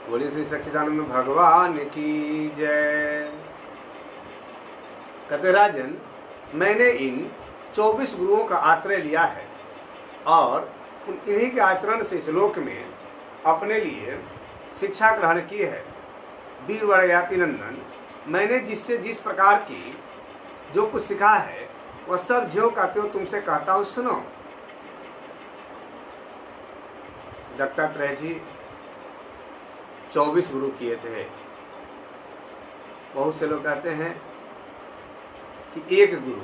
बोलिए श्री सच्चिदानंद भगवान की जय। कहते राजन, मैंने इन 24 गुरुओं का आश्रय लिया है और इन्हीं के आचरण से इस लोक में अपने लिए शिक्षा ग्रहण की है। वीरवर यातिनंदन, मैंने जिससे जिस प्रकार की जो कुछ सीखा है वह सब ज्यों का त्यों तुमसे कहता हूँ, सुनो। दत्तात्रेय जी 24 गुरु किए थे। बहुत से लोग कहते हैं कि एक गुरु।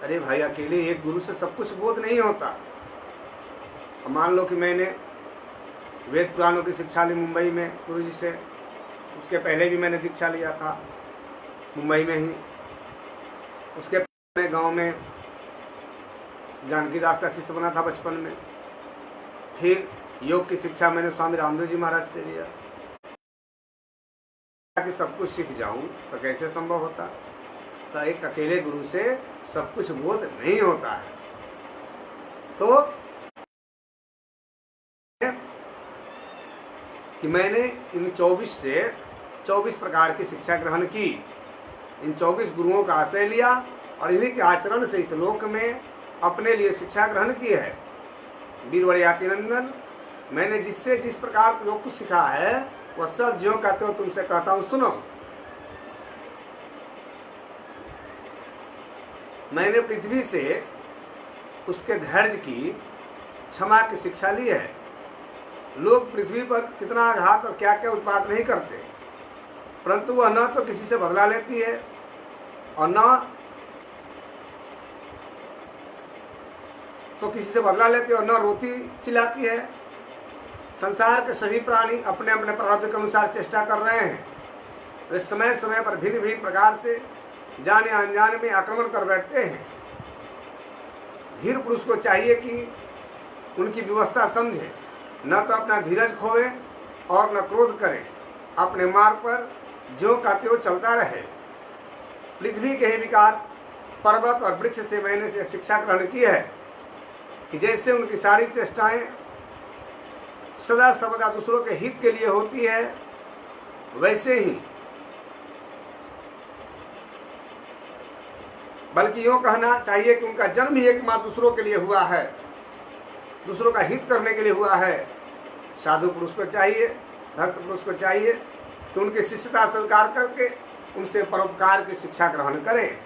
अरे भाई, अकेले एक गुरु से सब कुछ बोध नहीं होता। मान लो कि मैंने वेद पुराणों की शिक्षा ली मुंबई में गुरु जी से, उसके पहले भी मैंने दीक्षा लिया था मुंबई में ही। उसके पहले गांव में जानकी दास का शिष्य बना था बचपन में। फिर योग की शिक्षा मैंने स्वामी रामदेव जी महाराज से लिया। कि सब कुछ सीख जाऊं तो कैसे संभव होता। तो एक अकेले गुरु से सब कुछ बोध नहीं होता है। तो कि मैंने इन 24 प्रकार की शिक्षा ग्रहण की, इन 24 गुरुओं का आश्रय लिया और इन्हीं के आचरण से इस लोक में अपने लिए शिक्षा ग्रहण की है। वीरवर यातिनंदन, मैंने जिससे जिस प्रकार जो कुछ सीखा है वह सब ज्यों का त्यों तुमसे कहता हूं, सुनो। मैंने पृथ्वी से उसके धैर्य की, क्षमा की शिक्षा ली है। लोग पृथ्वी पर कितना आघात और क्या क्या उत्पात नहीं करते, परंतु वह न तो किसी से बदला लेती है और न तो किसी से बदला लेती है और न रोती चिल्लाती है। संसार के सभी प्राणी अपने अपने प्रारब्ध के अनुसार चेष्टा कर रहे हैं। वे समय समय पर भिन्न भिन्न प्रकार से जाने अनजाने में आक्रमण कर बैठते हैं। धीर पुरुष को चाहिए कि उनकी व्यवस्था समझे, न तो अपना धीरज खोवे और न क्रोध करे, अपने मार्ग पर ज्यों का त्यों चलता रहे। पृथ्वी के ही विकार, पर्वत और वृक्ष से मैंने से शिक्षा ग्रहण की है कि जैसे उनकी सारी चेष्टाएं सदा सर्वदा दूसरों के हित के लिए होती है, वैसे ही बल्कि यूँ कहना चाहिए कि उनका जन्म ही एकमात्र दूसरों के लिए हुआ है, दूसरों का हित करने के लिए हुआ है। साधु पुरुष को चाहिए, भक्त पुरुष को चाहिए कि उनकी शिष्यता स्वीकार करके उनसे परोपकार की शिक्षा ग्रहण करें।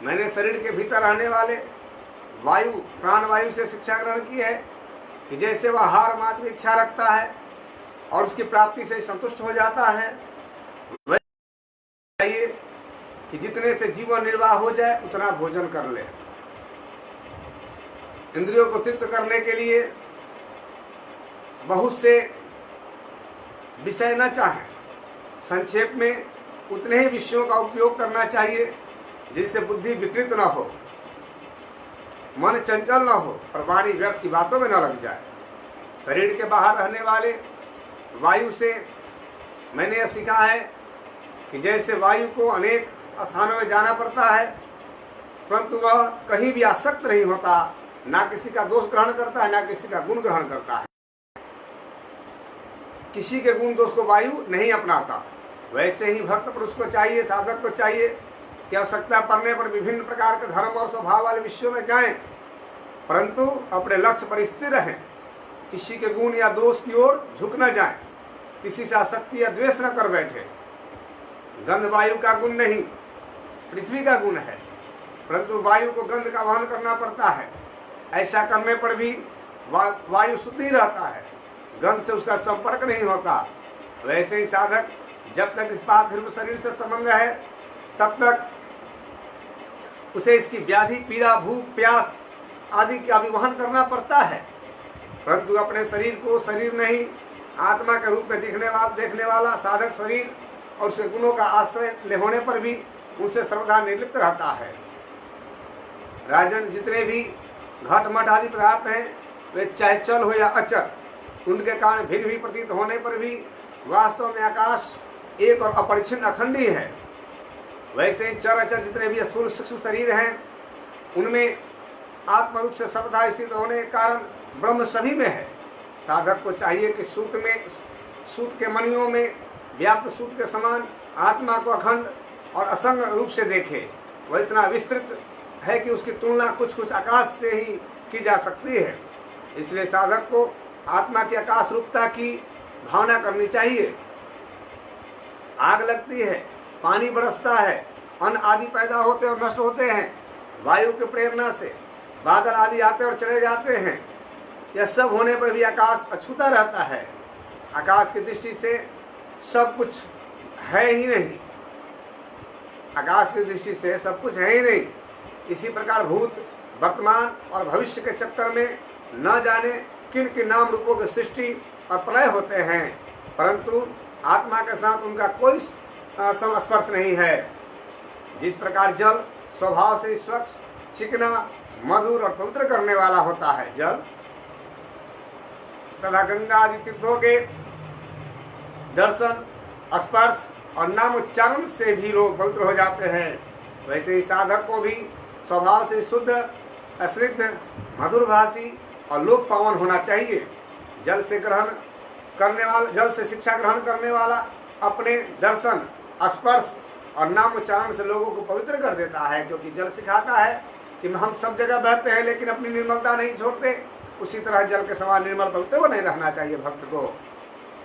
मैंने शरीर के भीतर रहने वाले वायु, प्राणवायु से शिक्षा ग्रहण की है कि जैसे वह आहार मात्र की इच्छा रखता है और उसकी प्राप्ति से संतुष्ट हो जाता है, वैसे चाहिए कि जितने से जीवन निर्वाह हो जाए उतना भोजन कर ले। इंद्रियों को तृप्त करने के लिए बहुत से विषय न चाहे, संक्षेप में उतने ही विषयों का उपयोग करना चाहिए जिससे बुद्धि विकृत न हो, मन चंचल न हो और वाणी व्यर्थ की बातों में न लग जाए। शरीर के बाहर रहने वाले वायु से मैंने यह सीखा है कि जैसे वायु को अनेक स्थानों में जाना पड़ता है, परंतु वह कहीं भी आसक्त नहीं होता, ना किसी का दोष ग्रहण करता है, ना किसी का गुण ग्रहण करता है। किसी के गुण दोष को वायु नहीं अपनाता। वैसे ही भक्त पुरुष को चाहिए, साधक को चाहिए कि आवश्यकता पड़ने पर विभिन्न प्रकार के धर्म और स्वभाव वाले विषयों में जाएं, परंतु अपने लक्ष्य पर स्थिर रहें। किसी के गुण या दोष की ओर झुक न जाएं, किसी से आसक्ति या द्वेष न कर बैठे। गंध वायु का गुण नहीं, पृथ्वी का गुण है, परंतु वायु को गंध का वहन करना पड़ता है। ऐसा करने पर भी वायु शुद्ध ही रहता है, गंध से उसका संपर्क नहीं होता। वैसे ही साधक जब तक इस पार्थिव शरीर से संबंध है तब तक उसे इसकी व्याधि, पीड़ा, भूख, प्यास आदि का भी वहन करना पड़ता है, परंतु अपने शरीर को शरीर नहीं आत्मा के रूप में देखने वाला साधक शरीर और उसके गुणों का आश्रय होने पर भी उनसे सर्वदा निर्लिप्त रहता है। राजन, जितने भी घट मठ आदि पदार्थ हैं वे चाहे चल हो या अचल, उनके कारण भिन्न भी प्रतीत होने पर भी वास्तव में आकाश एक और अपरिच्छिन्न अखंड ही है। वैसे ही चर अचर जितने भी स्थूल सूक्ष्म शरीर हैं उनमें आत्मरूप से सर्वदा स्थित होने के कारण ब्रह्म सभी में है। साधक को चाहिए कि सूत के मणियों में व्याप्त सूत के समान आत्मा को अखंड और असंग रूप से देखे। वह इतना विस्तृत है कि उसकी तुलना कुछ कुछ आकाश से ही की जा सकती है। इसलिए साधक को आत्मा की आकाश रूपता की भावना करनी चाहिए। आग लगती है, पानी बरसता है, अन्न आदि पैदा होते और नष्ट होते हैं, वायु की प्रेरणा से बादल आदि आते और चले जाते हैं। यह सब होने पर भी आकाश अछूता रहता है। आकाश की दृष्टि से सब कुछ है ही नहीं, आकाश की दृष्टि से सब कुछ है ही नहीं। इसी प्रकार भूत, वर्तमान और भविष्य के चक्कर में न जाने किन किन नाम रूपों की सृष्टि और प्रलय होते हैं, परंतु आत्मा के साथ उनका कोई संस्पर्श नहीं है। जिस प्रकार जल स्वभाव से स्वच्छ, चिकना, मधुर और पवित्र करने वाला होता है जल, तथा गंगा आदि तीर्थों के दर्शन, स्पर्श और नाम उच्चारण से भी लोग पवित्र हो जाते हैं, वैसे ही साधक को भी स्वभाव से शुद्ध, अस्निग्ध, मधुरभाषी और लोक पावन होना चाहिए। जल से शिक्षा ग्रहण करने वाला अपने दर्शन, स्पर्श और नाम उच्चारण से लोगों को पवित्र कर देता है, क्योंकि जल सिखाता है कि हम सब जगह बहते हैं लेकिन अपनी निर्मलता नहीं छोड़ते। उसी तरह जल के समान निर्मल पवित्र बने रहना चाहिए भक्त को।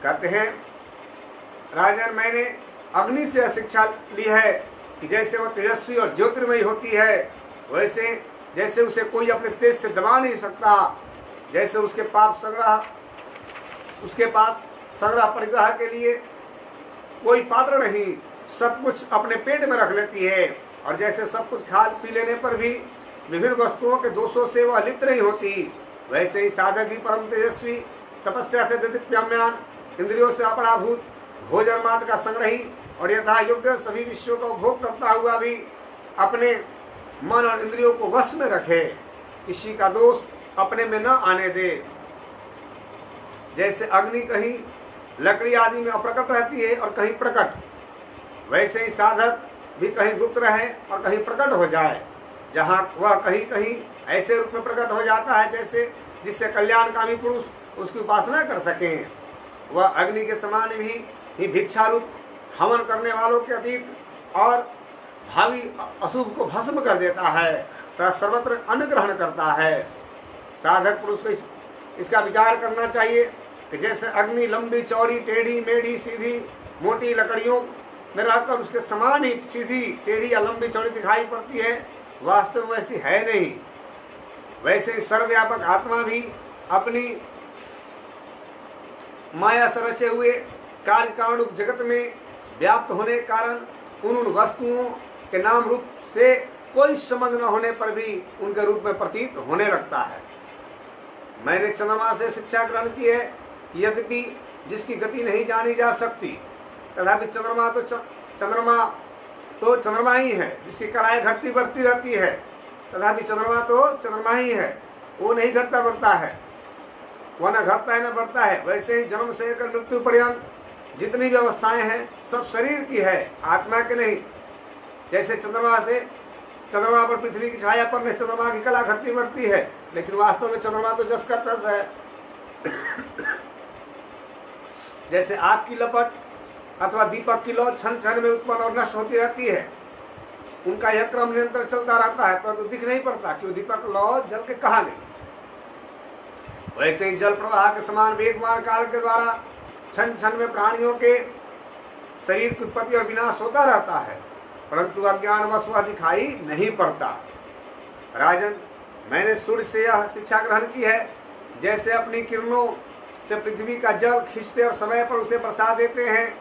कहते हैं, राजन, मैंने अग्नि से शिक्षा ली है कि जैसे वो तेजस्वी और ज्योतिर्मयी होती है, वैसे जैसे उसे कोई अपने तेज से दबा नहीं सकता, जैसे उसके पास संग्रह परिग्रह के लिए कोई पात्र नहीं, सब कुछ अपने पेट में रख लेती है, और जैसे सब कुछ खा पी लेने पर भी विभिन्न वस्तुओं के दोषों से वह लिप्त नहीं होती, वैसे ही साधक भी परम तेजस्वी, तपस्या से दिव्याम्यान, इंद्रियों से अपराभूत, भोजन मात्र का संग्रही और यथा योग्य सभी विषयों का उपभोग करता हुआ भी अपने मन और इंद्रियों को वश में रखे, किसी का दोष अपने में न आने दे। जैसे अग्नि कहीं लकड़ी आदि में अप्रकट रहती है और कहीं प्रकट, वैसे ही साधक भी कहीं गुप्त रहे और कहीं प्रकट हो जाए। जहाँ वह कहीं कहीं ऐसे रूप में प्रकट हो जाता है जैसे जिससे कल्याणकामी पुरुष उसकी उपासना कर सकें। वह अग्नि के समान ही भिक्षा रूप हवन करने वालों के अतीत और भावी अशुभ को भस्म कर देता है तथा सर्वत्र अन्न ग्रहण करता है। साधक पुरुष को इसका विचार करना चाहिए कि जैसे अग्नि लंबी, चौड़ी, टेढ़ी, मेढ़ी, सीधी, मोटी लकड़ियों में रहकर उसके समान ही सीधी, टेढ़ी या लंबी चौड़ी दिखाई पड़ती है, वास्तव में वैसी है नहीं। वैसे सर्वव्यापक आत्मा भी अपनी माया से रचे हुए कार्य कारण रूप जगत में व्याप्त होने के कारण उन वस्तुओं के नाम रूप से कोई संबंध न होने पर भी उनके रूप में प्रतीत होने लगता है। मैंने चंद्रमा से शिक्षा ग्रहण की है, यद्यपि जिसकी गति नहीं जानी जा सकती, तथापि चंद्रमा तो चंद्रमा ही है, जिसकी कलाएं घटती बढ़ती रहती है, तथापि चंद्रमा तो चंद्रमा ही है, वो नहीं घटता बढ़ता है, वह न घटता है न बढ़ता है। वैसे ही जन्म से लेकर मृत्यु पर्यंत जितनी भी अवस्थाएं हैं सब शरीर की है, आत्मा के नहीं। जैसे चंद्रमा पर पृथ्वी की छाया पर चंद्रमा की कला घटती बढ़ती है, लेकिन वास्तव में चंद्रमा तो जस का तस है। जैसे आग की लपट अथवा दीपक की लौ क्षण क्षण में उत्पन्न और नष्ट होती रहती है, उनका यह क्रम निरंतर चलता रहता है, परंतु दिख नहीं पड़ता कि वो दीपक लौ जल के कहाँ गई। वैसे ही जल प्रवाह के समान वेगवान काल के द्वारा क्षण क्षण में प्राणियों के शरीर की उत्पत्ति और विनाश होता रहता है, परंतु अज्ञानवश वह दिखाई नहीं पड़ता। राजन, मैंने सूर्य से यह शिक्षा ग्रहण की है, जैसे अपनी किरणों से पृथ्वी का जल खींचते और समय पर उसे बरसा देते हैं,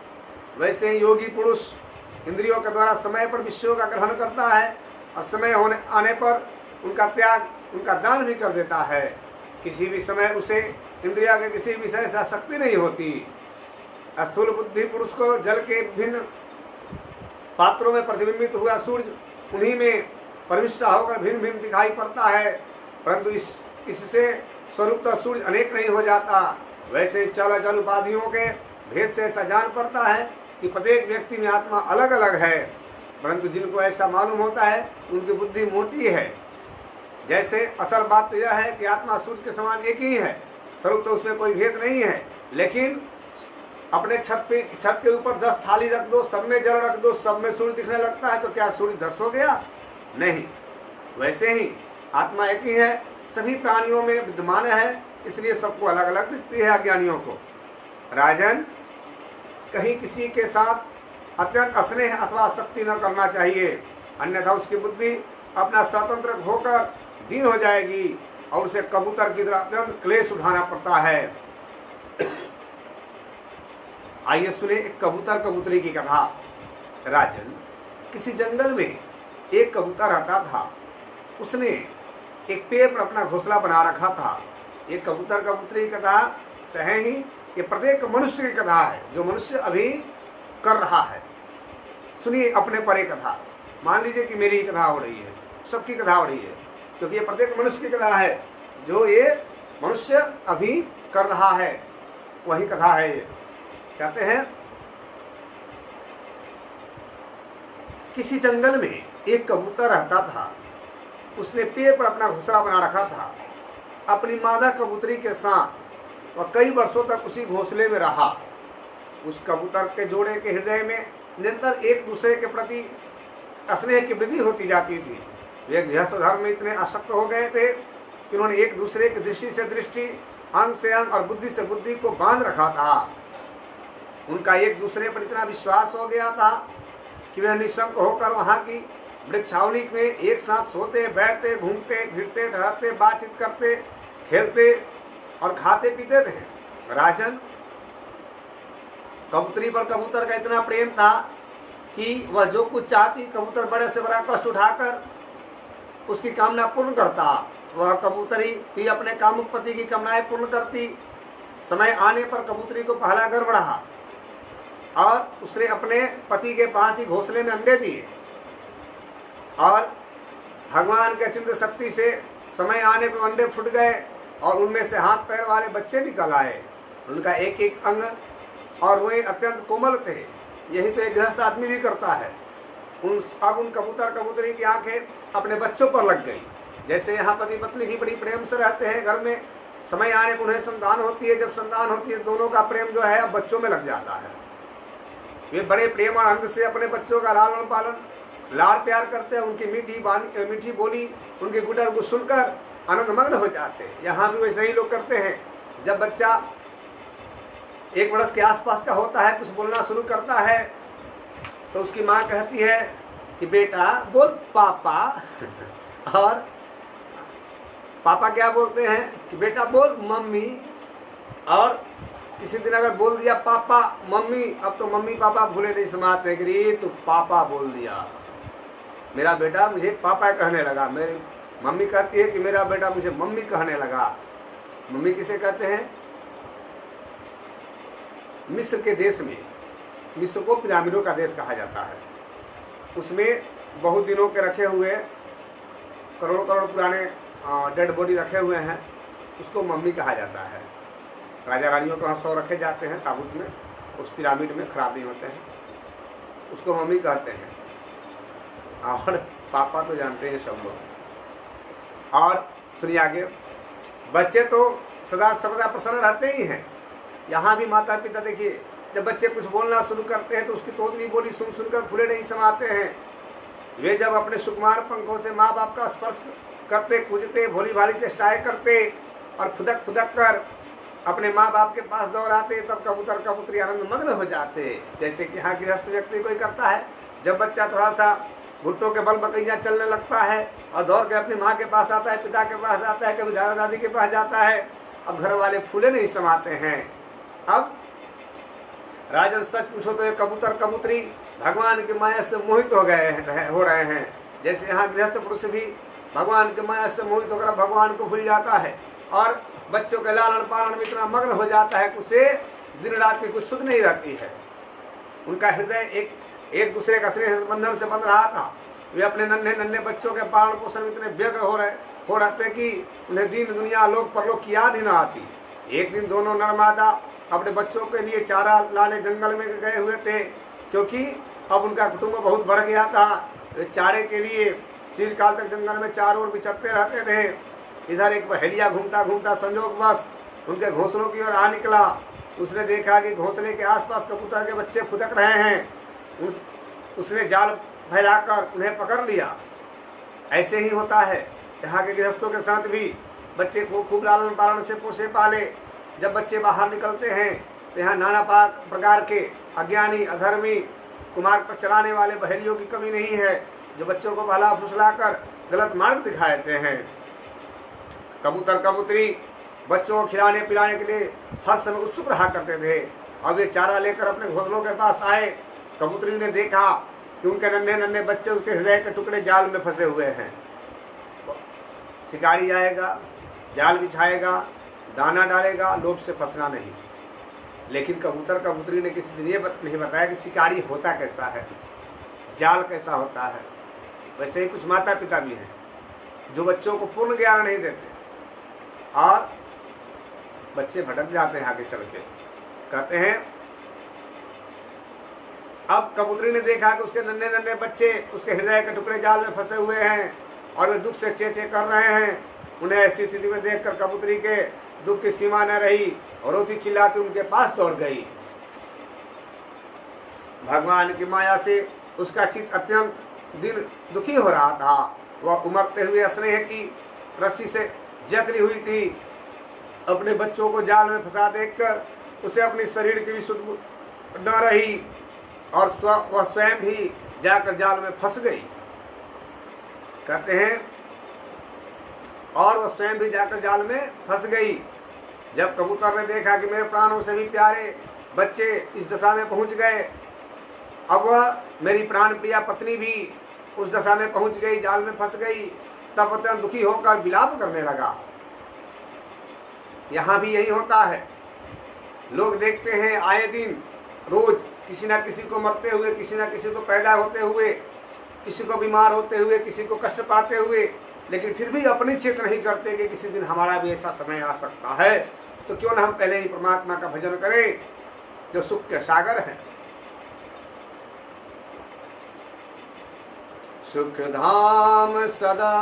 वैसे ही योगी पुरुष इंद्रियों के द्वारा समय पर विषयों का ग्रहण करता है और समय आने पर उनका त्याग, उनका दान भी कर देता है। किसी भी समय उसे इंद्रिया के किसी विषय से आसक्ति नहीं होती। स्थूल बुद्धि पुरुष को जल के भिन्न पात्रों में प्रतिबिंबित हुआ सूर्य उन्हीं में प्रविष्ट होकर भिन्न भिन्न दिखाई पड़ता है, परंतु इससे स्वरूपतः सूर्य अनेक नहीं हो जाता। वैसे चल अचल उपाधियों के भेद से ऐसा जान पड़ता है कि प्रत्येक व्यक्ति में आत्मा अलग अलग है, परंतु जिनको ऐसा मालूम होता है उनकी बुद्धि मोटी है। जैसे असल बात तो यह है कि आत्मा सूर्य के समान एक ही है, स्वरूप तो उसमें कोई भेद नहीं है, लेकिन अपने छत के ऊपर 10 थाली रख दो, सब में जल रख दो, सब में सूर्य दिखने लगता है, तो क्या सूर्य 10 हो गया? नहीं। वैसे ही आत्मा एक ही है, सभी प्राणियों में विद्यमान है, इसलिए सबको अलग अलग दिखती है अज्ञानियों को। राजन, कहीं किसी के साथ अत्यंत स्नेह अथवा आसक्ति न करना चाहिए, अन्यथा उसकी बुद्धि अपना स्वतंत्र होकर दीन हो जाएगी और उसे कबूतर की तरह अत्यंत क्लेश उठाना पड़ता है। आइए सुने एक कबूतर कबूतरी की कथा। राजन, किसी जंगल में एक कबूतर रहता था। उसने एक पेड़ पर अपना घोंसला बना रखा था। ये कबूतर कबूतरी की कथा तो है ही, ये प्रत्येक मनुष्य की कथा है जो मनुष्य अभी कर रहा है। सुनिए अपने पर एक कथा। मान लीजिए कि मेरी कथा हो रही है, सबकी कथा हो रही है, क्योंकि ये प्रत्येक मनुष्य की कथा है जो ये मनुष्य अभी कर रहा है, वही कथा है। ये कहते हैं, किसी जंगल में एक कबूतर रहता था। उसने पेड़ पर अपना घोंसला बना रखा था। अपनी मादा कबूतरी के साथ वह कई वर्षों तक उसी घोंसले में रहा। उस कबूतर के जोड़े के हृदय में निरंतर एक दूसरे के प्रति स्नेह की वृद्धि होती जाती थी। वे गृहस्थ धर्म में इतने आसक्त हो गए थे कि उन्होंने एक दूसरे की दृष्टि से दृष्टि, अंग से अंग और बुद्धि से बुद्धि को बांध रखा था। उनका एक दूसरे पर इतना विश्वास हो गया था कि वे निशंक होकर वहाँ की वृक्षावली में एक साथ सोते, बैठते, घूमते, फिरते, ठहरते, बातचीत करते, खेलते और खाते पीते थे। राजन, कबूतरी पर कबूतर का इतना प्रेम था कि वह जो कुछ चाहती, कबूतर बड़े से बड़ा कष्ट उठाकर उसकी कामना पूर्ण करता। वह कबूतरी भी अपने कामुकपति की कामनाएं पूर्ण करती। समय आने पर कबूतरी को पहला गर्भ रहा और उसने अपने पति के पास ही घोंसले में अंडे दिए और भगवान के अचिंत्य शक्ति से समय आने पर अंडे फूट गए और उनमें से हाथ पैर वाले बच्चे निकल आए। उनका एक एक अंग और वे अत्यंत कोमल थे। यही तो एक गृहस्थ आदमी भी करता है। अब उन कबूतर कबूतरी की आंखें अपने बच्चों पर लग गई। जैसे यहाँ पति पत्नी भी बड़ी प्रेम से रहते हैं घर में, समय आने पर उन्हें संतान होती है, जब संतान होती है दोनों का प्रेम जो है अब बच्चों में लग जाता है। वे बड़े प्रेम और आनंद से अपने बच्चों का लालन पालन, लाड़ प्यार करते हैं। उनकी मीठी बोली, उनकी गुटर सुनकर आनंदमग्न हो जाते हैं। यहाँ भी वैसे ही लोग करते हैं। जब बच्चा 1 वर्ष के आसपास का होता है, कुछ बोलना शुरू करता है, तो उसकी माँ कहती है कि बेटा बोल पापा और पापा क्या बोलते हैं कि बेटा बोल मम्मी। और किसी दिन अगर बोल दिया पापा मम्मी, अब तो मम्मी पापा भूले नहीं समाते कि रे तो पापा बोल दिया, मेरा बेटा मुझे पापा कहने लगा। मेरी मम्मी कहती है कि मेरा बेटा मुझे मम्मी कहने लगा। मम्मी किसे कहते हैं? मिस्र के देश में, मिस्र को पिरामिडों का देश कहा जाता है, उसमें बहुत दिनों के रखे हुए करोड़ करोड़ पुराने डेड बॉडी रखे हुए हैं, उसको मम्मी कहा जाता है। राजा रानियों के वहाँ 100 रखे जाते हैं ताबूत में, उस पिरामिड में, खराब नहीं होते हैं, उसको मम्मी कहते हैं। और पापा तो जानते हैं सब लोग। और सुनिए आगे, बच्चे तो सदा सर्वदा प्रसन्न रहते ही हैं। यहाँ भी माता पिता देखिए, जब बच्चे कुछ बोलना शुरू करते हैं तो उसकी तोतली बोली सुन सुनकर फूले नहीं समाते हैं। वे जब अपने सुकुमार पंखों से माँ बाप का स्पर्श करते, कूदते, भोली भाली चेष्टाएं करते और फुदक फुदक कर अपने माँ बाप के पास दौड़ाते, तब कबूतर कबूतरी आनंदमग्न हो जाते। जैसे कि यहाँ गृहस्थ व्यक्ति कोई करता है, जब बच्चा थोड़ा सा घुट्टों के बल बकैया चलने लगता है और दौड़ के अपनी माँ के पास आता है, पिता के पास आता है, कभी दादा दादी के पास जाता है, अब घर वाले फूले नहीं समाते हैं। अब राजन सच पूछो तो ये कबूतर कबूतरी भगवान की माया से मोहित हो रहे हैं। जैसे यहाँ गृहस्थ पुरुष भी भगवान की माया से मोहित होकर भगवान को भूल जाता है और बच्चों के लालन पालन में इतना मग्न हो जाता है कि उसे दिन रात की कुछ सुध नहीं रहती है। उनका हृदय एक दूसरे का स्नेह बंधन से बंध रहा था। वे अपने नन्हे नन्हे बच्चों के पालन पोषण में इतने व्यग्र हो रहते कि उन्हें दीन दुनिया लोक परलोक की याद ही ना आती। एक दिन दोनों नर मादा अपने बच्चों के लिए चारा लाने जंगल में गए हुए थे, क्योंकि अब उनका कुटुंब बहुत बढ़ गया था। वे चारे के लिए चिरकाल तक जंगल में चारों ओर विचरते रहते थे। इधर एक बहेलिया घूमता घूमता संजोगवश उनके घोंसलों की ओर आ निकला। उसने देखा कि घोंसले के आसपास कबूतर के बच्चे फुदक रहे हैं। उसने जाल फैलाकर उन्हें पकड़ लिया। ऐसे ही होता है यहाँ के गृहस्थों के साथ भी। बच्चे को खूब लालन पालन से पोसे पाले। जब बच्चे बाहर निकलते हैं तो यहाँ नाना प्रकार के अज्ञानी अधर्मी कुमार्ग पर चलाने वाले बहेलियों की कमी नहीं है, जो बच्चों को बहला फुसलाकर गलत मार्ग दिखाते हैं। कबूतर कबूतरी बच्चों को खिलाने पिलाने के लिए हर समय उत्सुक रहा करते थे। अब वे चारा लेकर अपने घोंसलों के पास आए। कबूतरी ने देखा कि उनके नन्हे नन्हे बच्चे उसके हृदय के टुकड़े जाल में फंसे हुए हैं। शिकारी आएगा, जाल बिछाएगा, दाना डालेगा, लोभ से फंसना नहीं। लेकिन कबूतर कबूतरी ने किसी दिन ये नहीं बताया कि शिकारी होता कैसा है, जाल कैसा होता है। वैसे ही कुछ माता पिता भी हैं जो बच्चों को पूर्ण ज्ञान नहीं देते और बच्चे भटक जाते हैं आगे चल के। कहते हैं अब कबूतरी ने देखा कि उसके नन्हे नन्हे बच्चे उसके हृदय के टुकड़े जाल में फंसे हुए हैं और वे दुख से चे कर रहे हैं। उन्हें ऐसी स्थिति में देखकर कबूतरी के दुख की सीमा न रही और रोती चिल्लाती उनके पास दौड़ गई। भगवान की माया से उसका चित्त अत्यंत दिन दुखी हो रहा था। वह उमड़ते हुए स्नेह की रस्सी से जकड़ी हुई थी। अपने बच्चों को जाल में फंसा देखकर उसे अपनी शरीर की भी सुध न रही और वह स्वयं भी जाकर जाल में फंस गई। कहते हैं और वह स्वयं भी जाकर जाल में फंस गई। जब कबूतर ने देखा कि मेरे प्राणों से भी प्यारे बच्चे इस दशा में पहुंच गए, अब वह मेरी प्राण प्रिया पत्नी भी उस दशा में पहुंच गई, जाल में फंस गई, तब अत्यंत दुखी होकर विलाप करने लगा। यहाँ भी यही होता है। लोग देखते हैं आए दिन रोज किसी न किसी को मरते हुए, किसी न किसी को पैदा होते हुए, किसी को बीमार होते हुए, किसी को कष्ट पाते हुए, लेकिन फिर भी अपनी चिंता नहीं करते कि किसी दिन हमारा भी ऐसा समय आ सकता है। तो क्यों न हम पहले ही परमात्मा का भजन करें जो सुख के सागर है। सुख धाम सदा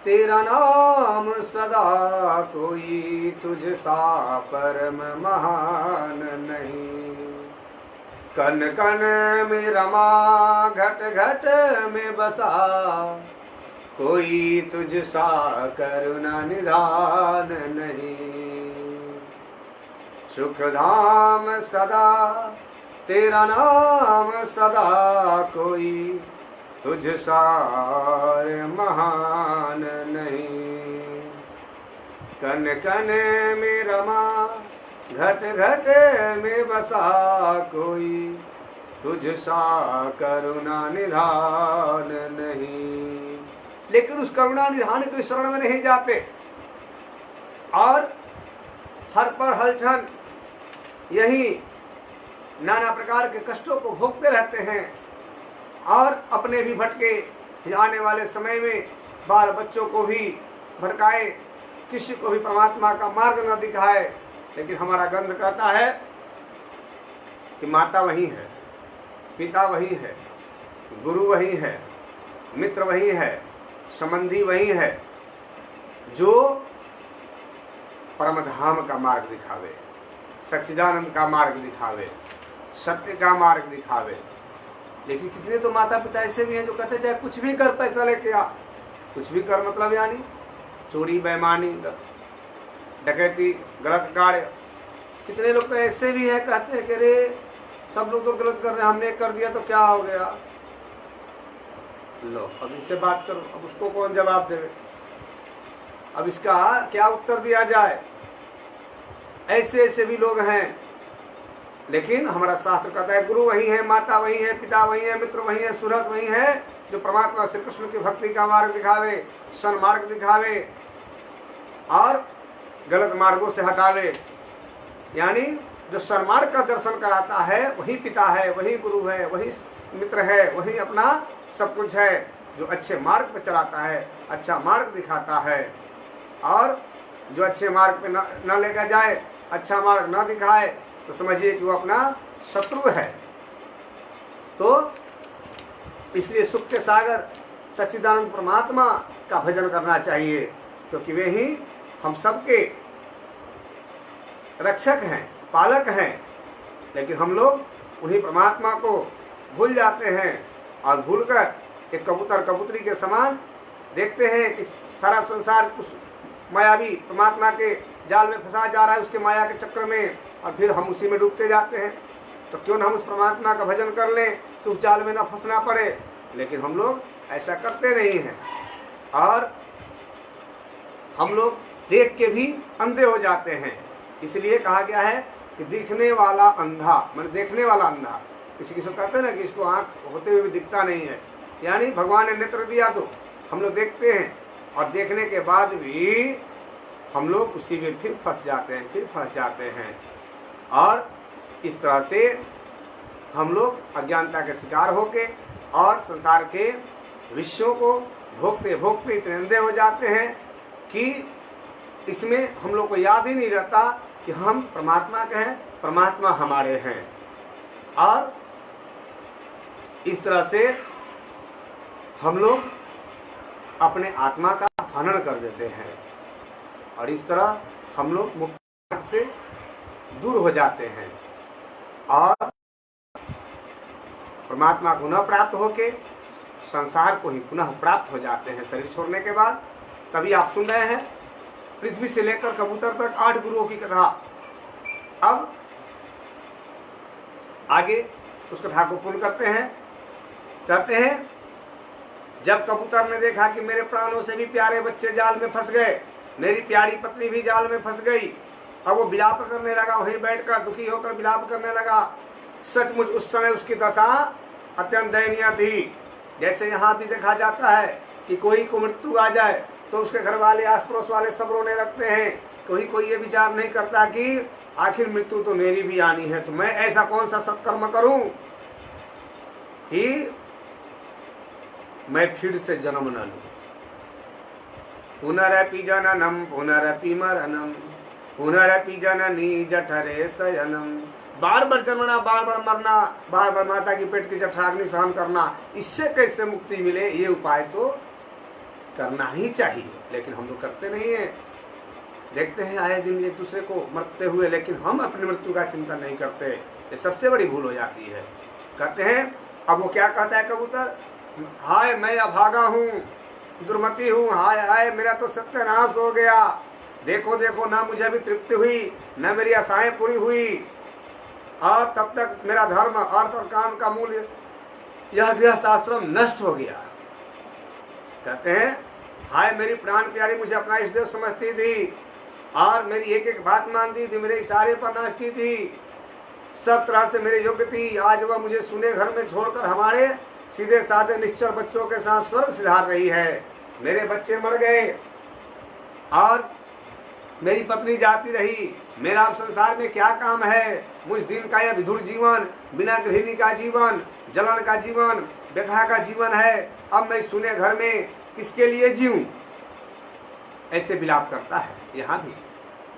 तेरा नाम सदा, कोई तुझ सा परम महान नहीं। कन कन में रमा घट घट में बसा, कोई तुझ सा करुणा निधान नहीं। सुख धाम सदा तेरा नाम सदा, कोई तुझ सार महान नहीं। कन कन में रमा घट घट में बसा, कोई तुझ सा करुणा निधान नहीं। लेकिन उस करुणा निधान के शरण में नहीं जाते और हर पर हलचल यही नाना प्रकार के कष्टों को भोगते रहते हैं और अपने भी भटके आने वाले समय में बाल बच्चों को भी भटकाए, किसी को भी परमात्मा का मार्ग न दिखाए। लेकिन हमारा ग्रंथ कहता है कि माता वही है, पिता वही है, गुरु वही है, मित्र वही है, संबंधी वही है, जो परमधाम का मार्ग दिखावे, सच्चिदानंद का मार्ग दिखावे, सत्य का मार्ग दिखावे। लेकिन कितने तो माता पिता ऐसे भी हैं जो कहते चाहे कुछ भी कर, पैसा लेके आ, कुछ भी कर मतलब यानी चोरी बेईमानी डकैती गलत कार्य। कितने लोग तो ऐसे भी हैं कहते हैं कि अरे सब लोग तो गलत कर रहे हैं, हमने कर दिया तो क्या हो गया। लो अब इससे बात करो, अब उसको कौन जवाब देवे, अब इसका क्या उत्तर दिया जाए। ऐसे ऐसे भी लोग हैं। लेकिन हमारा शास्त्र कहता है गुरु वही है, माता वही है, पिता वही है, मित्र वही है, सुहृद वही है, जो परमात्मा श्री कृष्ण की भक्ति का मार्ग दिखावे, सन्मार्ग दिखावे और गलत मार्गों से हटावे। यानी जो सन्मार्ग का दर्शन कराता है वही पिता है, वही गुरु है, वही मित्र है, वही अपना सब कुछ है, जो अच्छे मार्ग पर चलाता है, अच्छा मार्ग दिखाता है। और जो अच्छे मार्ग पे न लेकर जाए, अच्छा मार्ग न दिखाए, तो समझिए कि वो अपना शत्रु है। तो इसलिए सुख के सागर सच्चिदानंद परमात्मा का भजन करना चाहिए, क्योंकि वे ही हम सबके रक्षक हैं, पालक हैं, लेकिन हम लोग उन्हीं परमात्मा को भूल जाते हैं और भूलकर एक कबूतर कबूतरी के समान देखते हैं कि सारा संसार उस मायावी परमात्मा के जाल में फंसा जा रहा है, उसके माया के चक्र में, और फिर हम उसी में डूबते जाते हैं। तो क्यों न हम उस परमात्मा का भजन कर लें कि उस जाल में न फंसना पड़े, लेकिन हम लोग ऐसा करते नहीं हैं और हम लोग देख के भी अंधे हो जाते हैं। इसलिए कहा गया है कि दिखने वाला अंधा, मतलब देखने वाला अंधा, किसी किसी को कहते हैं ना कि इसको आँख होते हुए भी दिखता नहीं है, यानी भगवान ने नेत्र दिया तो हम लोग देखते हैं और देखने के बाद भी हम लोग उसी में फिर फंस जाते हैं और इस तरह से हम लोग अज्ञानता के शिकार होके और संसार के विषयों को भोगते भोगते इतने अंधे हो जाते हैं कि इसमें हम लोग को याद ही नहीं रहता कि हम परमात्मा के हैं, परमात्मा हमारे हैं। और इस तरह से हम लोग अपने आत्मा का हनन कर देते हैं और इस तरह हम लोग मुक्ति से दूर हो जाते हैं और परमात्मा को न प्राप्त होके संसार को ही पुनः प्राप्त हो जाते हैं शरीर छोड़ने के बाद। तभी आप सुन रहे हैं पृथ्वी से लेकर कबूतर तक 8 गुरुओं की कथा। अब आगे उस कथा को पूर्ण करते हैं। कहते हैं जब कबूतर ने देखा कि मेरे प्राणों से भी प्यारे बच्चे जाल में फंस गए, मेरी प्यारी पत्नी भी जाल में फंस गई, अब वो विलाप करने लगा, वहीं बैठकर दुखी होकर विलाप करने लगा। सचमुच उस समय उसकी दशा अत्यंत दयनीय थी। जैसे यहाँ भी देखा जाता है कि कोई को मृत्यु आ जाए तो उसके घर वाले आस पड़ोस वाले सब रोने लगते हैं, कोई ये विचार नहीं करता कि आखिर मृत्यु तो मेरी भी आनी है, तो मैं ऐसा कौन सा सत्कर्म करूं कि मैं फिर से जन्म न लूं। पुनरपि जननम पुनरपि मरणम पुनरपि जननी जठरे शयनम। बार बार जन्मना, बार बार मरना, बार बार माता की पेट की जठराग्नि सहन करना, इससे कैसे मुक्ति मिले, ये उपाय तो करना ही चाहिए, लेकिन हम लोग करते नहीं है। देखते हैं आए दिन एक दूसरे को मरते हुए, लेकिन हम अपनी मृत्यु का चिंतन नहीं करते। ये सबसे बड़ी भूल हो जाती है। कहते हैं अब वो क्या कहता है कबूतर, हाय मैं अभागा हूँ, दुर्मति हूँ, हाय हाय मेरा तो सत्यानाश हो गया। देखो देखो ना मुझे भी तृप्ति हुई, न मेरी आशाएं पूरी हुई, और तब तक मेरा धर्म अर्थ और काम का मूल्य यह गृहस्थ आश्रम नष्ट हो गया। कहते हैं हाय मेरी प्राण प्यारी मुझे अपना इष्टदेव समझती थी और मेरी एक एक बात मानती थी, मेरे इशारे पर नाचती थी, सब तरह से मेरे योग्य थी। आज वह मुझे सुने घर में छोड़कर हमारे सीधे साधे निश्चल बच्चों के साथ स्वर्ग सिधार रही है। मेरे बच्चे मर गए और मेरी पत्नी जाती रही, मेरा अब संसार में क्या काम है। मुझ दिन का यह विधुर जीवन, बिना गृहिणी का जीवन, जलन का जीवन, व्यथा का जीवन है। अब मैं सुने घर में किसके लिए जीऊं। ऐसे विलाप करता है। यहाँ भी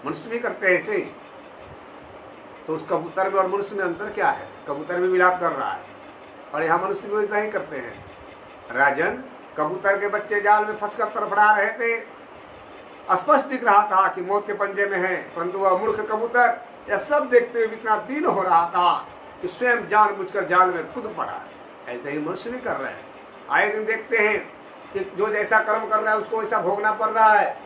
मनुष्य भी करते हैं ऐसे। तो उस कबूतर में और मनुष्य में अंतर क्या है? कबूतर भी विलाप कर रहा है और यहाँ मनुष्य भी वैसा ही करते हैं। राजन, कबूतर के बच्चे जाल में फंसकर तड़फड़ा रहे थे। स्पष्ट दिख रहा था कि मौत के पंजे में है, परंतु वह मूर्ख कबूतर यह सब देखते हुए इतना दीन हो रहा था कि स्वयं जानबूझकर जाल में कूद पड़ा। ऐसे ही मनुष्य भी कर रहे हैं। आए दिन देखते हैं कि जो जैसा कर्म कर रहा है उसको वैसा भोगना पड़ रहा है।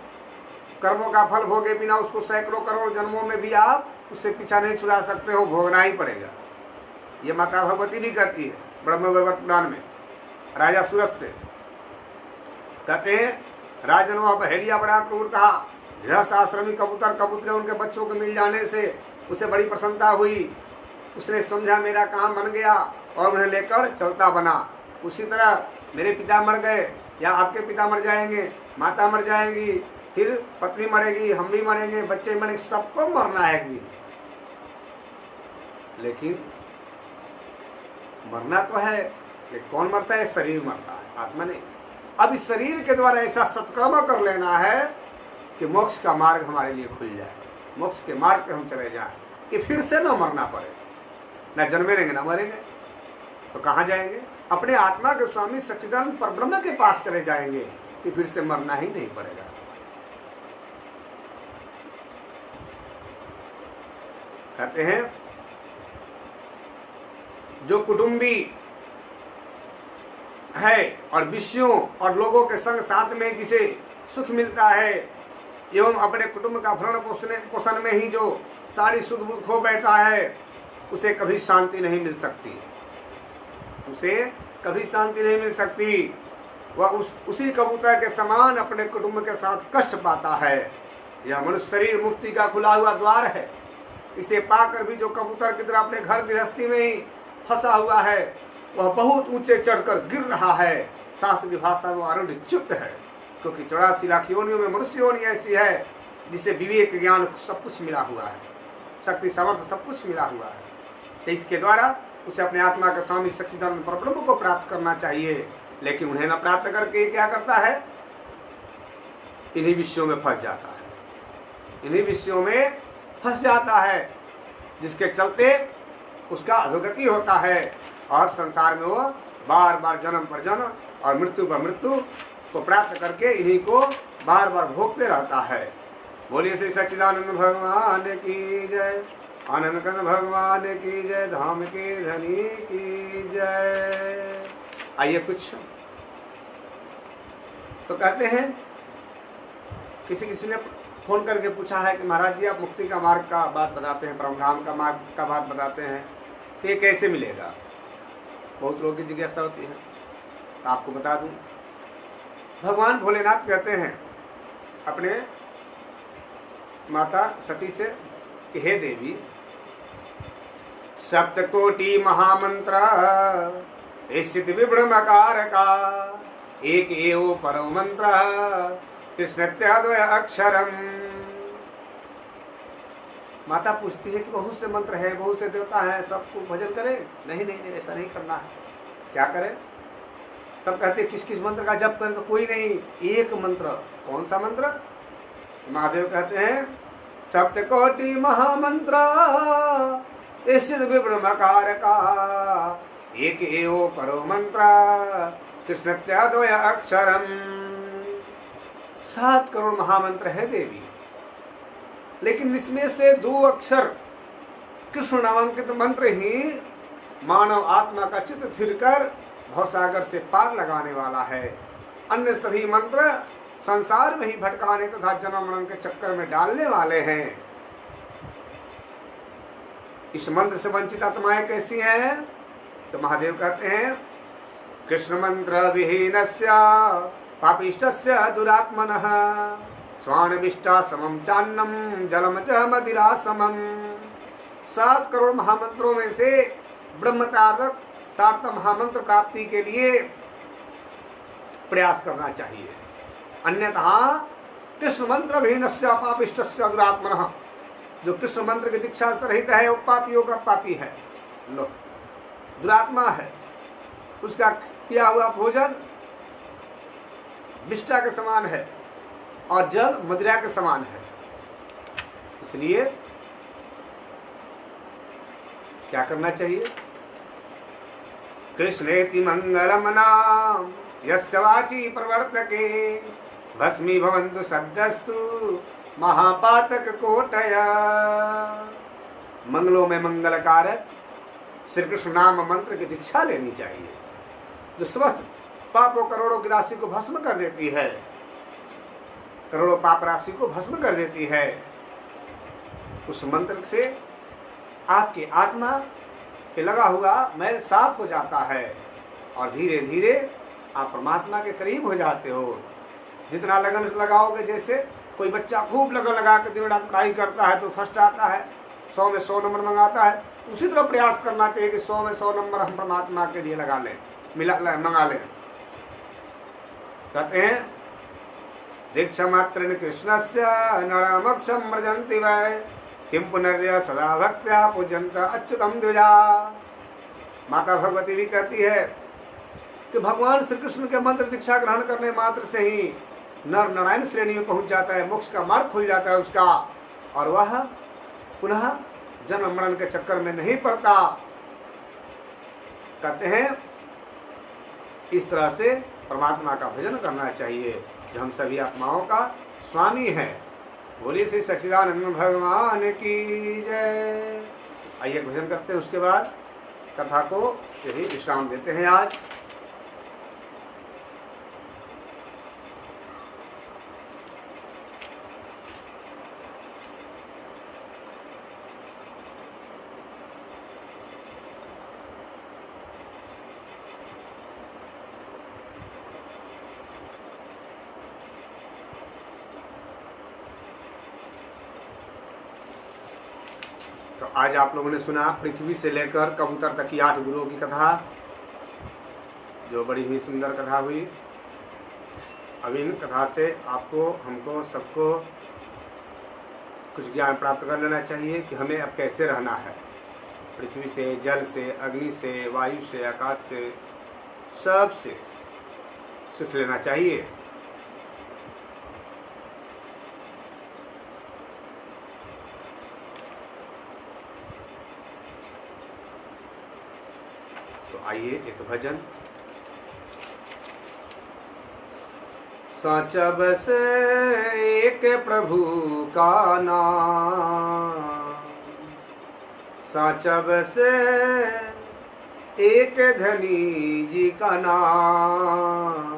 कर्मों का फल भोगे बिना उसको सैकड़ों करोड़ जन्मों में भी आप उससे पीछा नहीं छुड़ा सकते हो, भोगना ही पड़ेगा। ये माता भगवती भी कहती है ब्रह्म वैवर्त पुराण में राजा सूरत से। कहते हैं राजन वह बहेलिया बड़ा क्रूर था। गृहस्थ आश्रमी कबूतर कबूतरे उनके बच्चों को मिल जाने से उसे बड़ी प्रसन्नता हुई। उसने समझा मेरा काम बन गया और उन्हें लेकर चलता बना। उसी तरह मेरे पिता मर गए या आपके पिता मर जाएंगे, माता मर जाएंगी, फिर पत्नी मरेगी, हम भी मरेंगे, बच्चे मरेंगे, सबको मरना है एक दिन। लेकिन मरना तो है, लेकिन कौन मरता है? शरीर मरता है, आत्मा नहीं। अब इस शरीर के द्वारा ऐसा सत्कर्म कर लेना है कि मोक्ष का मार्ग हमारे लिए खुल जाए, मोक्ष के मार्ग पे हम चले जाएं, कि फिर से न मरना पड़े। न जन्मे रहेंगे न मरेंगे तो कहाँ जाएंगे? अपने आत्मा के स्वामी सच्चिदानंद परब्रह्म के पास चले जाएंगे कि फिर से मरना ही नहीं पड़ेगा। कहते हैं जो कुटुंबी है और विषयों और लोगों के संग साथ में जिसे सुख मिलता है एवं अपने कुटुंब का भरण पोषण में ही जो सारी सुख बुख खो बैठा है, उसे कभी शांति नहीं मिल सकती, उसे कभी शांति नहीं मिल सकती। वह उसी कबूतर के समान अपने कुटुंब के साथ कष्ट पाता है। यह मनुष्य शरीर मुक्ति का खुला हुआ द्वार है। इसे पाकर भी जो कबूतर की तरह अपने घर गृहस्थी में ही फंसा हुआ है, वह बहुत ऊंचे चढ़कर गिर रहा है। शास्त्र की भाषा में आरूढ़ चुप्त है, क्योंकि 84 लाख योनियों में मनुष्य योनि ऐसी है जिसे विवेक ज्ञान सब कुछ मिला हुआ है, शक्ति सामर्थ्य सब कुछ मिला हुआ है। तो इसके द्वारा उसे अपने आत्मा के स्वामी सच्चिदानंद परब्रह्म को प्राप्त करना चाहिए। लेकिन उन्हें न प्राप्त करके क्या करता है, इन्हीं विषयों में फंस जाता है, इन्हीं विषयों में फंस जाता है, जिसके चलते उसका अधोगति होता है और संसार में वो बार बार जन्म पर जन्म और मृत्यु पर मृत्यु को प्राप्त करके इन्हीं को बार बार भोगते रहता है। बोलिए श्री सच्चिदानंद भगवान की जय, आनंद कंद भगवान की जय, धाम की धनी की जय। आइए कुछ तो कहते हैं, किसी ने फोन करके पूछा है कि महाराज जी आप मुक्ति का मार्ग का बात बताते हैं, परमधाम का मार्ग का बात बताते हैं, तो ये कैसे मिलेगा? बहुत लोगों की जिज्ञासा होती है, तो आपको बता दूं। भगवान भोलेनाथ कहते हैं अपने माता सती से कि हे देवी, सप्तकोटि महामंत्र स्थित विभ्रमकार का एक एव परम मंत्र कृष्णत्याद्वय अक्षरम। माता पूछती है कि बहुत से मंत्र है, बहुत से देवता है, सबको भजन करें? नहीं नहीं नहीं, ऐसा नहीं करना है। क्या करें? तब कहते किस किस मंत्र का जप करें? तो कोई नहीं, एक मंत्र। कौन सा मंत्र? महादेव कहते हैं सप्तकोटि महामंत्र स्थित विभ्रमकार का एक एव परो मंत्र कृष्णत्याद्वय अक्षरम। 7 करोड़ महामंत्र है देवी, लेकिन इसमें से 2 अक्षर कृष्ण नामांकित मंत्र ही मानव आत्मा का चित्त स्थिर कर भवसागर से पार लगाने वाला है। अन्य सभी मंत्र संसार में ही भटकाने तथा जन्म मरण के चक्कर में डालने वाले हैं। इस मंत्र से वंचित आत्माएं कैसी हैं? तो महादेव कहते हैं कृष्ण मंत्र विहीनस्य पापिष्टस्य दुरात्मनः स्वानविष्टा समम चान्नम जलम च मदिरा समम। 7 करोड़ महामंत्रों में से ब्रह्मतार्थ महामंत्र प्राप्ति के लिए प्रयास करना चाहिए। अन्यथा कृष्ण मंत्र विहीनस्य पापिष्टस्य दुरात्मनः, जो कृष्ण मंत्र की दीक्षा से रहित है वो पापियों का पापी है, लो दुरात्मा है। उसका किया हुआ भोजन विष्टा के समान है और जल मदिरा के समान है। इसलिए क्या करना चाहिए? कृष्णेति मंगलम नाम यस्य वाची प्रवर्तके भस्मी भवन्तु सद्यस्तु महापातक कोटया। मंगलों में मंगलकारक श्री कृष्ण नाम मंत्र की दीक्षा लेनी चाहिए, जो समस्त पापों करोड़ों की राशि को भस्म कर देती है, करोड़ों पाप राशि को भस्म कर देती है। उस मंत्र से आपके आत्मा पे लगा हुआ मैल साफ हो जाता है और धीरे धीरे आप परमात्मा के करीब हो जाते हो। जितना लगन से लगाओगे, जैसे कोई बच्चा खूब लगन लगा के दिन रात पढ़ाई करता है तो फर्स्ट आता है, 100 में 100 नंबर मंगाता है, उसी तरह प्रयास करना चाहिए कि 100 में 100 नंबर हम परमात्मा के लिए लगा लें, मंगा लें। कहते हैं दीक्षा मात्र कृष्णस्य नरमक्षम मृजंति वै किम पुनर्य सदा भक्त्या पूजंत अच्युतम द्विजा। माता भगवती भी कहती है कि भगवान श्री कृष्ण के मंत्र दीक्षा ग्रहण करने मात्र से ही नर नारायण श्रेणी में पहुंच जाता है, मोक्ष का मार्ग खुल जाता है उसका, और वह पुनः जन्म मरण के चक्कर में नहीं पड़ता। कहते हैं इस तरह से परमात्मा का भजन करना चाहिए, जो हम सभी आत्माओं का स्वामी है। बोलिए श्री सच्चिदानंद भगवान की जय। आइए भजन करते हैं, उसके बाद कथा को यही विश्राम देते हैं आज। तो आज आप लोगों ने सुना पृथ्वी से लेकर कबूतर तक की 8 गुरुओं की कथा, जो बड़ी ही सुंदर कथा हुई। अब इन कथा से आपको, हमको, सबको कुछ ज्ञान प्राप्त कर लेना चाहिए कि हमें अब कैसे रहना है। पृथ्वी से, जल से, अग्नि से, वायु से, आकाश से, सब से सीख लेना चाहिए। आइए एक भजन। साचा बस एक प्रभु का नाम, साचा बस एक धनी जी का नाम,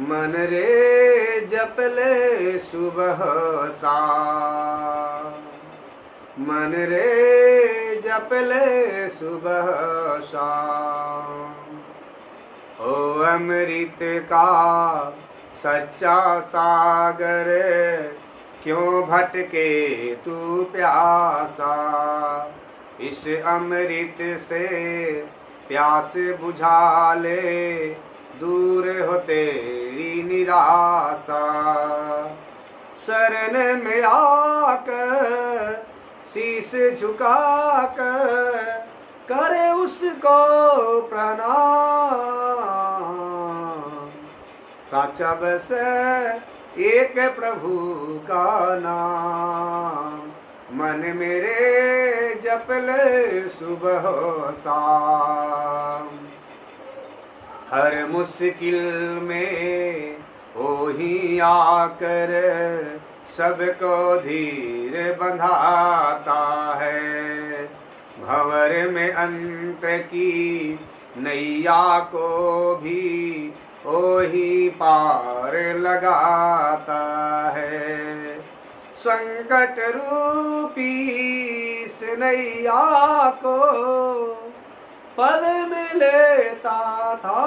मन रे जप ले सुबह शाम, मन रे जप ले सुबह शाम। ओ अमृत का सच्चा सागर, क्यों भटके तू प्यासा, इस अमृत से प्यास बुझा ले, दूर हो तेरी निराशा। शरण में आकर शीश झुकाकर, करे उसको प्रणाम। साचा बस एक प्रभु का नाम, मन मेरे जप ले सुबह शाम। हर मुश्किल में ओ ही आकर, सबको धीर बंधाता है। भंवर में अंत की नैया को भी ओ ही पार लगाता है। संकट रूपी इस नैया को पद में लेता था।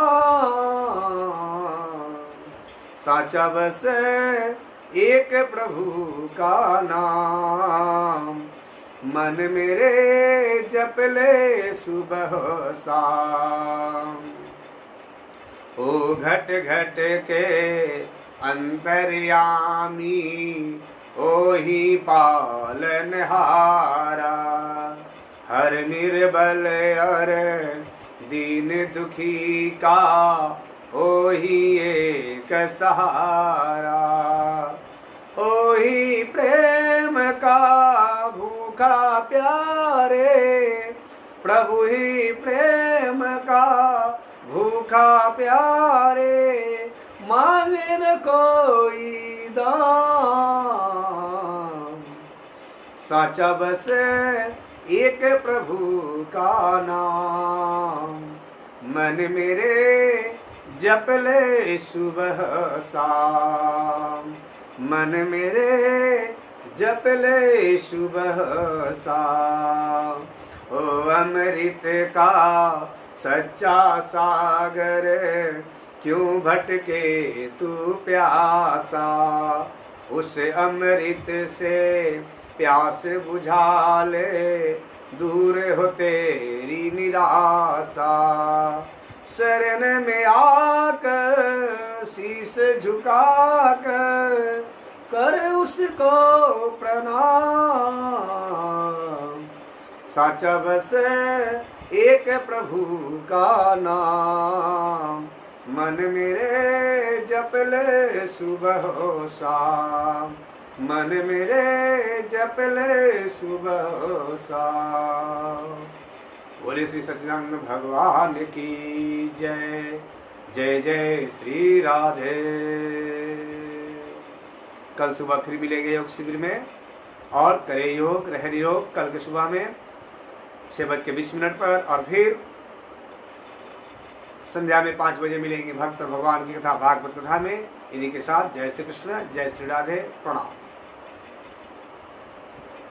साचा बस एक प्रभु का नाम, मन मेरे जप ले सुबह शाम। ओ घट घट के अंतर्यामी, ओ ही पालनहारा। हर निर्बल और दीन दुखी का ओ ही एक सहारा। ओ ही प्रेम का भूखा प्यारे, प्रभु ही प्रेम का भूखा प्यारे। मांगे न कोई दाम, साचा बस एक प्रभु का नाम। मन मेरे जप ले सुबह शाम, मन मेरे जप ले सुबह शाम। ओ अमृत का सच्चा सागर, क्यों भटके तू प्यासा। उस अमृत से प्यास बुझा ले, दूर हो तेरी निराशा। शरण में आकर शीश झुकाकर, कर उसको प्रणाम। साचा बस एक प्रभु का नाम, मन मेरे जप ले सुबह शाम। मन मेरे जप ले सुबह शाम। बोले श्री सच्चिदानंद भगवान की जय। जय जय श्री राधे। कल सुबह फिर मिलेंगे योग शिविर में, और करे योग रहे योग कल के सुबह में 6:20 पर, और फिर संध्या में 5 बजे मिलेंगे भक्त और भगवान की कथा भागवत कथा में। इन्हीं के साथ जय श्री कृष्ण, जय श्री राधे, प्रणाम।